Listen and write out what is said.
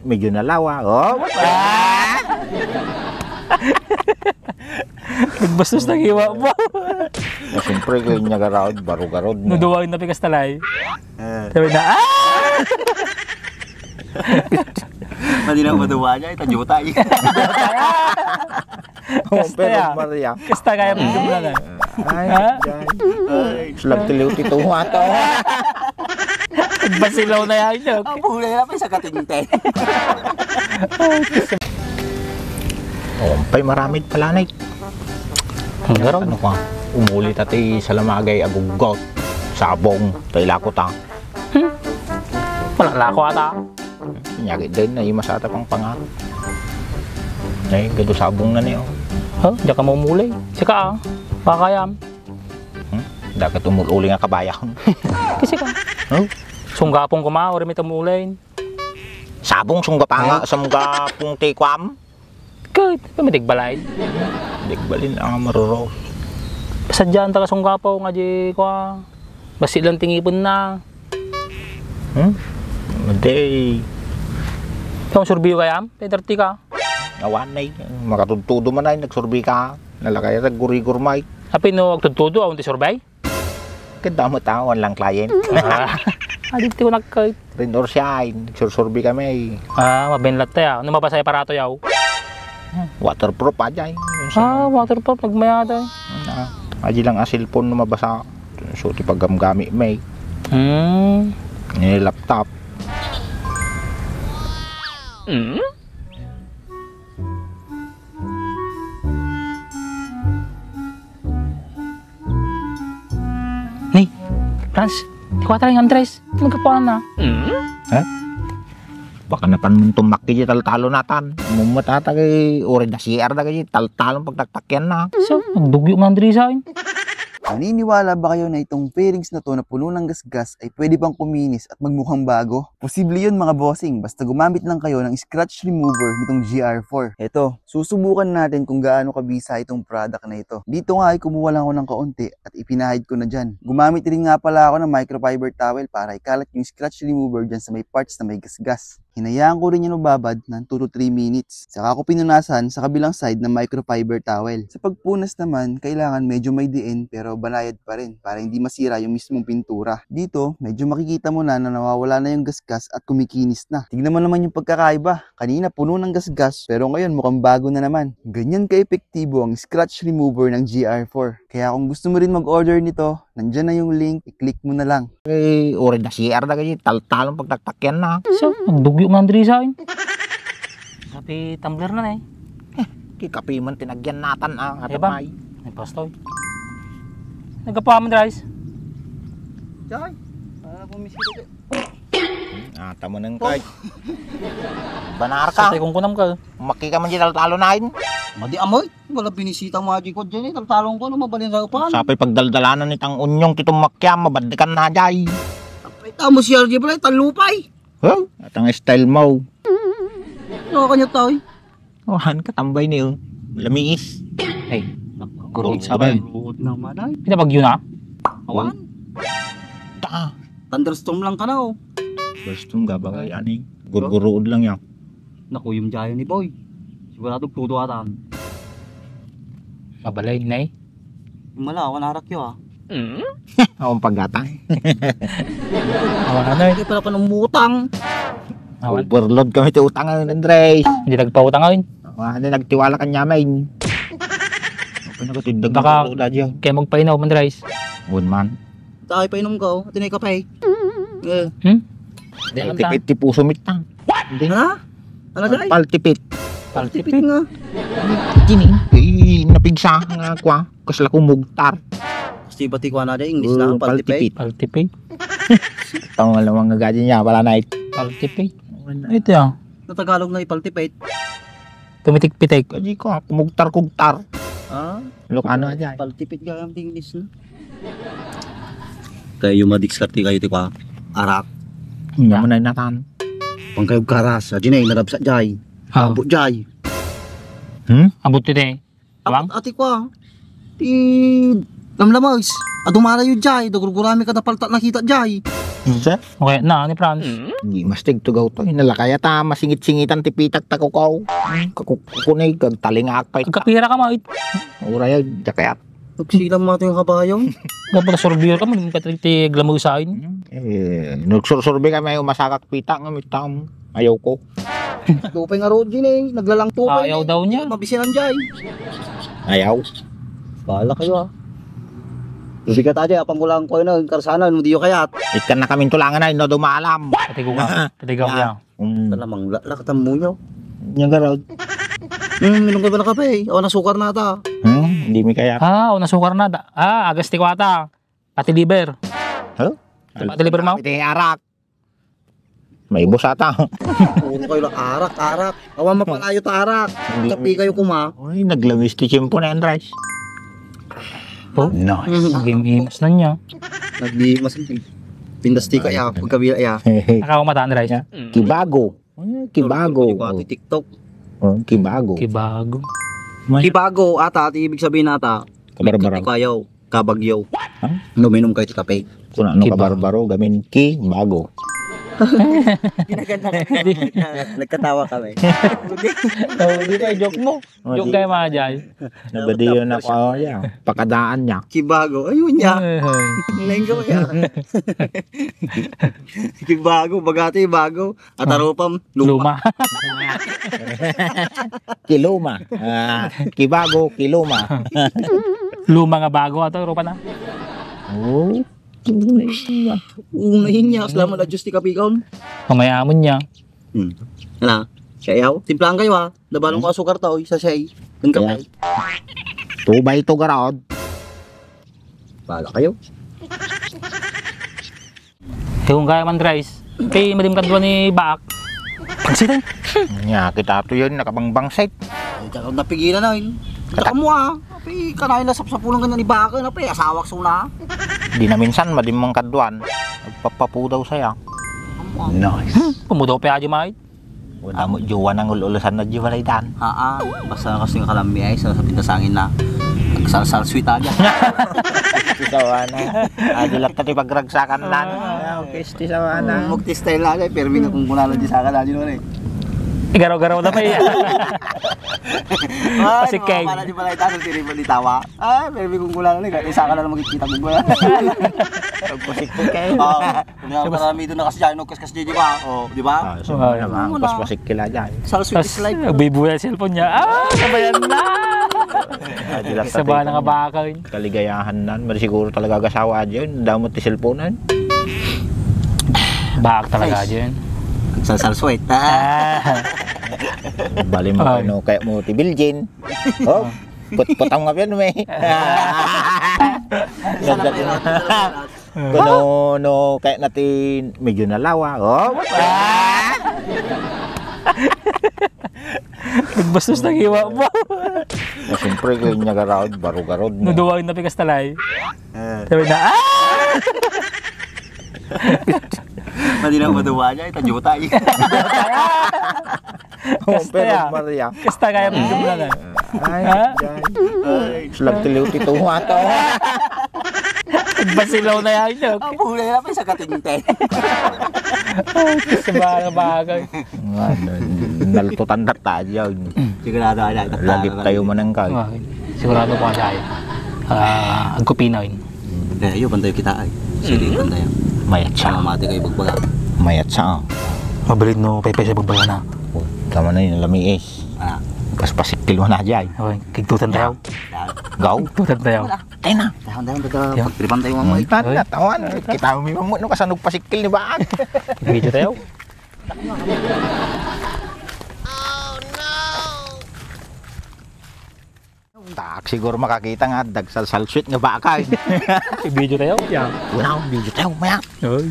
Medyo nalawa. Oh. Nagbastos ng hiwa mo. Siyempre, kayo niya garod, baro-garod. Nuduwagin na pikas talay. Sabi na, Hindi na maduwa niya, ito juta niya. Pero Maria. Kasta kaya mo jumla na. Ay, slag tiliw tito ato. Basilaw na yan yun. Ang buhay na pa sa katinte. Pay maramid pala na. Ano ka? Umulit ati sa lamagay agugot. Sabong, tailakot ha. Wala lako ata. Nyagi din na imasata pang pangarap. Ay, gado sabong na niyo. Diyan ka mamulay. Sika pakayam. Dagat umululi nga kabayan. Kasi ka. Sunggapong kuma, ori may tamulay. Sabong sungga pa nga, sunggapong tikwam. Kahit, pamitig balay. Digbalin ang maruro. Pasadyan taga sunggapaw nga di kwa. Basilang tingipon na. Hindi. Yung surbiyo kayam, peterti ka. Awanay, makatudtudo man ay nagsurbi ka. Nalakay at guri-gurmay. Hapi no, agtudtudo, awon ti surbay? Kadamot tawon lang client. Adit ko nagkait. Rindor siya ay, nagsursurbi kami. Mabenlat tayo. Ano mabasay parato yaw? Waterproof aja. Waterproof, nagmayada. Aji lang asilpon na mabasa. So, ti paggamgami may. Ni laptop. Nih, Franz, di ko atalay ng Andres. Magkapuan na. Baka napan mong tumaki di talo natan. Mumatata kay ore na CR na kay talong pagtaktakyan na. So, magdugyo ng Andres sa akin. Naniniwala ba kayo na itong fairings na to na puno ng gasgas ay pwede pang kuminis at magmukhang bago? Posible yun mga bossing, basta gumamit lang kayo ng scratch remover nitong GR4. Eto, susubukan natin kung gaano kabisa itong product na ito. Dito nga ay kumuha lang ako ng kaunti at ipinahid ko na dyan. Gumamit rin nga pala ako ng microfiber towel para ikalat yung scratch remover dyan sa may parts na may gasgas. Hinayaan ko rin yung mababad ng 2 to 3 minutes. Saka ko pinunasan sa kabilang side ng microfiber towel. Sa pagpunas naman, kailangan medyo may diin pero banayad pa rin para hindi masira yung mismong pintura. Dito, medyo makikita mo na nawawala na yung gasgas at kumikinis na. Tignan mo naman yung pagkakaiba. Kanina puno ng gasgas pero ngayon mukhang bago na naman. Ganyan ka-epektibo ang scratch remover ng GR4. Kaya kung gusto mo rin mag-order nito, nandyan na yung link, i-click mo na lang. Kay ore na CR na kay talong pagtaktakyan na. So, magdugyo ng Andres sa akin. Tapi tumbler na eh. Kikapi man tinagyan natan Diba? Ay pastoy. Nagkapuan mo Andres. Jay, pumisito. Tamo nang kay. Banar ka. Sa kung kunam ka. Maki ka man di talo nain. Madi amoy, wala binisita mo aji ko dyan eh. Talong ko, mabalin sa upan. Sapay pagdaldalanan nitang unyong titong makyam, mabadikan na jay. Tamo si RJ pala, talupay. At ang style mo. Nakakanya tayo. Han katambay niyo. Lamiis. Hey, Gurot sabay. Gurot naman ay. Pinabagyo na? Awan. Thunderstorm lang ka na oh. Bastum gabagay ani. Gurgurood lang yan. Naku yung jayo ni Boy. Sigurado tuto atan. Mabalay na eh. Mala, wanarak yun ah. Akong paggatang. Awan ano eh. Hindi pala pa ng mutang. Awan. Overload kami ti utang ngayon, Andres. Hindi nagpautang ngayon. Ano, nagtiwala ka niya, main. Ano ka tindag Baka- na uda dyan? Kaya magpainaw man Andres. Good man. Tayo pa inom ko, at tinay kape. Hindi alam ta. Tipit ti puso mitang. Hindi. Ha? Ano dahil? Paltipit. Tipit nga. Kini. Napigsa nga kwa. Kasla kumugtar. Kasi pati ko na dahil English na, paltipay. Paltipay. Tawang alam nga gadyan niya, pala night. Paltipay. Ito yan. Sa Tagalog na ipaltipay. Tumitik-pitik. Kaji ko, kumugtar-kugtar. Ah? Lokano aja. Paltipit ka ang English na. Kaya yung madiskarte kayo ti kwa. Arak. Hindi mo na inatan. Pang kayo karas. Adyan ay narabsa jay. Abot jay. Abot ito eh. Abang? Ati kwa. Ti Lamlamay, adumara yun jay, dagurgurami ka na palta nakita jay. Sir? Okay na, ni Franz. Hindi mastig to gaw to. Nalakaya ta, masingit-singitan tipitak takukaw. Kakukunay, talingak pa. Agkapira ka mait. Ura yun, jakayat. Nagsilang mga yung kabayo. Kapag sorbir ka mo, hindi ka glamour sa akin. Nagsursurbe kami, umasakak pita ng mitang. Ayaw ko. Tupay nga road din eh, naglalang tupay. Ayaw daw niya. Mabisinan jay. Ayaw. Bahala kayo ah. Bigat aja, pangulang ko yun, karsana, hindi yung kayat. Ikan na kaming tulangan na, no dumaalam. Patigo ka. Patigo ka. Talamang lakatan mo nyo. Yung garod. Minum ka ba na kape? O nasukar na ata. Hindi mi kaya. O nasukar na. Agasti ko ata. Pati liver. Huh? Pati liver mo? Pati arak. May ibos ata. Puro kayo lang arak. Awan mapalayo ta arak. Kapi kayo kuma. Uy, naglamis ti chimpo na yan, Rice. Oh, nice. Game-games na niya. Nagdimas pindasti kaya pagkabila ya. Nakakamataan, Rice. Kibago. Kibago. Pati TikTok. Kibago. Kibago. Kibago ata, at ibig sabihin ata. Kabarbaro. Kayaw, kabagyaw. Huh? Numinom kayo ti kape. Kung ano Kibago. kabarbaro, gamin kibago. Nagkatawa kami. Hindi tayo joke mo. Joke kayo mga jay. Nabadiyo na ko yan. Pakadaan niya. Kibago, ayun niya. Lain ka kaya. Kibago, bagati bago. At arupam, luma. Luma. Kiluma. Kibago, kiluma. Luma nga bago ato. Rupa na. Oh. Unahin niya, salamat na Diyos ti kapikaw. Kamayamon niya. Ano? Sayaw? Timplahan kayo ha. Dabalong ko asukar to, isa siya'y. Yung kape. Tubay to garod. Bahala kayo. Kung kaya man, Rice. Kay madim kadwa ni Baak. Pagsitan. Nya, kita to yun, nakabangbang site. Ay, tsaka napigilan na yun. Tsaka mo ha. Api, kanahin na sapsapulang ganyan ni Baka. Api, asawak suna. Di na minsan, madimang kadwan. Nagpapapu daw saya. Nice. Pumudaw pa aja mait. Wala mo, juwa ng ululasan na jiwalay dan. Basta kasi yung kalambi ay sa pintasangin na. Nagsal-sal sweet aja. Tisawa na. Adilap tati pagragsakan nan. Okay, tisawa na. Mugti-style na aja. Pero nga kung kunalan di sa akin aja nun eh. Garaw-garaw na pa iya. Ay, Pasikay. Para di balay tanong tiri mo di tawa. Ay, pero kung kunalan eh. Isa ka na lang magkikita ko ba? Pagpasik kayo. Oo. Kung nga marami doon na kasi dyan. Nagkas-kas di ba? O, di ba? So, naman, paspasik kila dyan. Sal sweet is life. Nagbibuya yung cellphone niya. Sabayan na. Adilap tati. Sabayan na nga baka yun. Kaligayahan nan. Mari siguro talaga gasawa dyan. Damot ti cellphone. Baak talaga dyan. Sal-sal sweet. Bali mo Ay. ano, kaya mo ti Biljin. Oh, put-putang nga yan, may. No, kaya natin medyo nalawa. Oh, Nagbastos ng hiwa mo. siyempre kayo niya garod, baro-garod niya. Nuduwagin na pikas talay. Sabi na, Madi na maduwa niya. Ito tayo. Oh, Kasta pero ya. Maria. Kasta kaya mo jumla na. Ay, Ha? slag tiliw tituwa to. Basilaw na yan. Ang buhay na pa sa katinte. Sabayan na baka. Nalututan dat tayo. Sigurado na. Lagip tayo manangkal. Sigurado ko siya. Ang kupina yun. Kaya yun, bantayo kita ay. Silipan tayo. Mayat siya. Sama mati kayo bagbaga. Mayat siya. Mabalit no, paypay sa bagbaga na. Oh, tama na yun, lamiis. Paspasik kilo na dyan. Okay, kigtutan tayo. Gaw. Kigtutan tayo. Tayo na. Dahon, pagtripan tayo mamay. Tan na, tawan. Kita mo may mamut no kasanog pasikil ni Baag. Video tayo. Tak siguro makakita nga dagsal-sal sweet nga bakay. Video tayo. Yeah. Wala akong video tayo, maya. Ay.